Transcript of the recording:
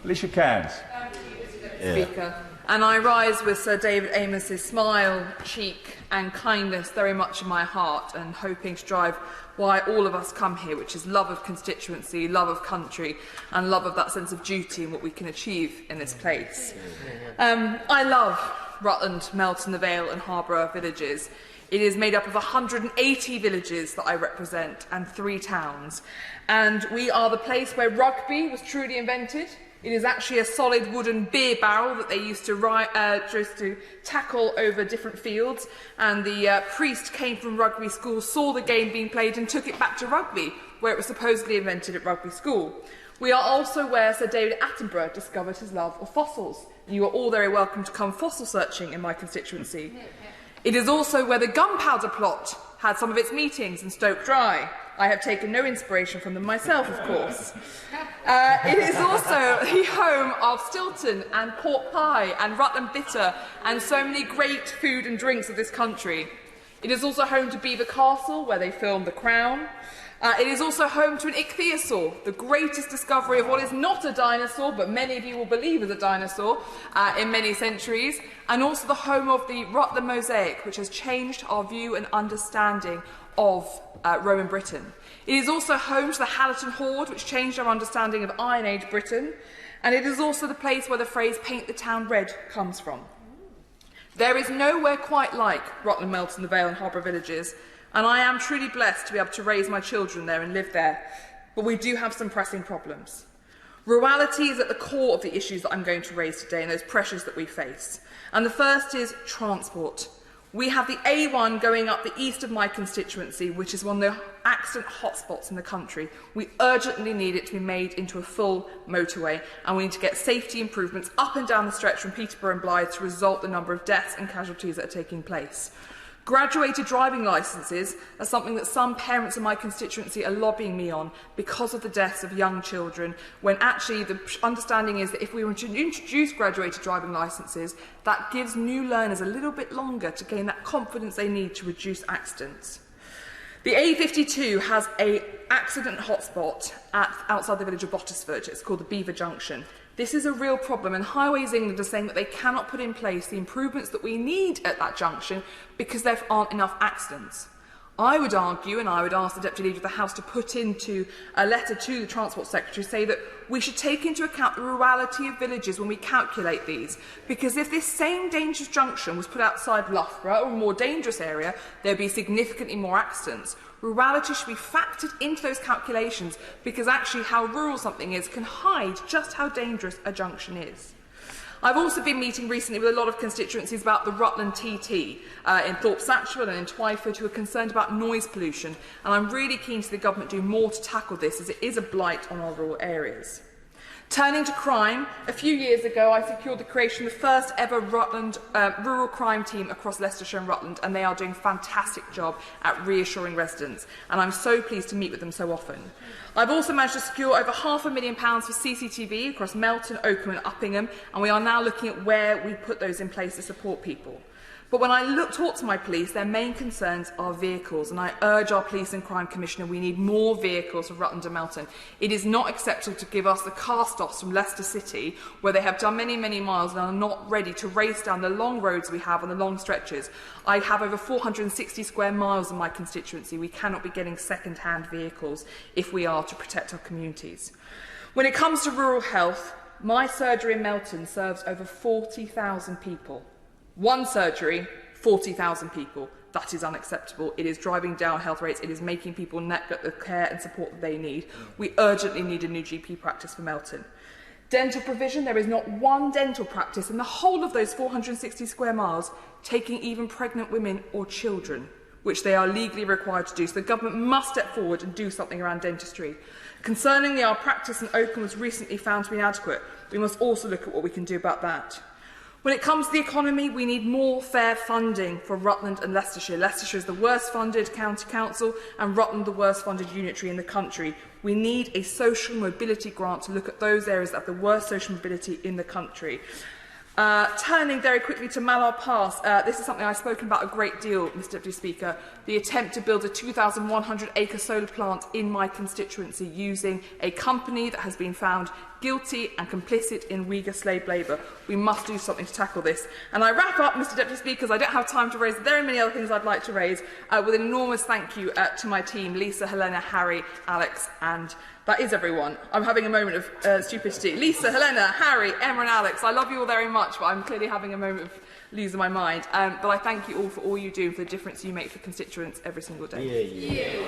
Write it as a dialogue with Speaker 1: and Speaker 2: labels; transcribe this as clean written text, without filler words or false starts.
Speaker 1: Alicia Cairns.
Speaker 2: Speaker. And I rise with Sir David Amess's smile, cheek and kindness very much in my heart, and hoping to drive why all of us come here, which is love of constituency, love of country and love of that sense of duty and what we can achieve in this place. I love Rutland, Melton, the Vale and Harborough villages. It is made up of 180 villages that I represent and 3 towns. And we are the place where rugby was truly invented. It is actually a solid wooden beer barrel that they used to tackle over different fields, and the priest came from rugby school, saw the game being played and took it back to rugby, where it was supposedly invented at rugby school. We are also where Sir David Attenborough discovered his love of fossils. You are all very welcome to come fossil searching in my constituency. It is also where the gunpowder plot had some of its meetings in Stoke Dry. I have taken no inspiration from them myself, of course. It is also the home of Stilton and pork pie and Rutland bitter and so many great food and drinks of this country. It is also home to Beaver Castle, where they filmed The Crown. It is also home to an ichthyosaur, the greatest discovery of what is not a dinosaur, but many of you will believe is a dinosaur in many centuries, and also the home of the Rutland mosaic, which has changed our view and understanding of Roman Britain. It is also home to the Hallerton Hoard, which changed our understanding of Iron Age Britain, and it is also the place where the phrase "paint the town red" comes from. There is nowhere quite like Rutland, Melton, the Vale and Harborough villages, and I am truly blessed to be able to raise my children there and live there, but we do have some pressing problems. Rurality is at the core of the issues that I'm going to raise today and those pressures that we face. And the first is transport. We have the A1 going up the east of my constituency, which is one of the accident hotspots in the country. We urgently need it to be made into a full motorway, and we need to get safety improvements up and down the stretch from Peterborough and Blythe to resolve the number of deaths and casualties that are taking place. Graduated driving licences are something that some parents in my constituency are lobbying me on because of the deaths of young children, when actually the understanding is that if we were to introduce graduated driving licences, that gives new learners a little bit longer to gain that confidence they need to reduce accidents. The A52 has an accident hotspot outside the village of Bottisford. It's called the Beaver Junction. This is a real problem, and Highways England are saying that they cannot put in place the improvements that we need at that junction because there aren't enough accidents. I would argue, and I would ask the Deputy Leader of the House to put into a letter to the Transport Secretary, say that we should take into account the rurality of villages when we calculate these, because if this same dangerous junction was put outside Loughborough or a more dangerous area, there would be significantly more accidents. Rurality should be factored into those calculations, because actually how rural something is can hide just how dangerous a junction is. I've also been meeting recently with a lot of constituencies about the Rutland TT in Thorpe Satchwell and in Twyford, who are concerned about noise pollution, and I'm really keen to see the government do more to tackle this, as it is a blight on our rural areas. Turning to crime, a few years ago I secured the creation of the first ever Rutland rural crime team across Leicestershire and Rutland, and they are doing a fantastic job at reassuring residents, and I'm so pleased to meet with them so often. I've also managed to secure over £500,000 for CCTV across Melton, Oakham and Uppingham, and we are now looking at where we put those in place to support people. But when I talk to my police, their main concerns are vehicles, and I urge our Police and Crime Commissioner, we need more vehicles for Rutland and Melton. It is not acceptable to give us the cast-offs from Leicester City, where they have done many, many miles and are not ready to race down the long roads we have on the long stretches. I have over 460 square miles in my constituency. We cannot be getting second-hand vehicles if we are to protect our communities. When it comes to rural health, my surgery in Melton serves over 40,000 people. One surgery, 40,000 people. That is unacceptable. It is driving down health rates. It is making people not get the care and support that they need. We urgently need a new GP practice for Melton. Dental provision, there is not one dental practice in the whole of those 460 square miles taking even pregnant women or children, which they are legally required to do. So the government must step forward and do something around dentistry. Concerningly, our practice in Oakham was recently found to be inadequate. We must also look at what we can do about that. When it comes to the economy, we need more fair funding for Rutland and Leicestershire. Leicestershire is the worst funded county council and Rutland the worst funded unitary in the country. We need a social mobility grant to look at those areas that have the worst social mobility in the country. Turning very quickly to Mallard Pass, this is something I've spoken about a great deal, Mr Deputy Speaker, the attempt to build a 2,100-acre solar plant in my constituency using a company that has been found guilty and complicit in Uyghur slave labour. We must do something to tackle this. And I wrap up, Mr Deputy Speaker, because I don't have time to raise very many other things I'd like to raise, with an enormous thank you to my team, Lisa, Helena, Harry, Alex, and that is everyone. I'm having a moment of stupidity. Lisa, Helena, Harry, Emma and Alex, I love you all very much, but I'm clearly having a moment of losing my mind. But I thank you all for all you do, for the difference you make for constituents every single day.
Speaker 1: Yeah.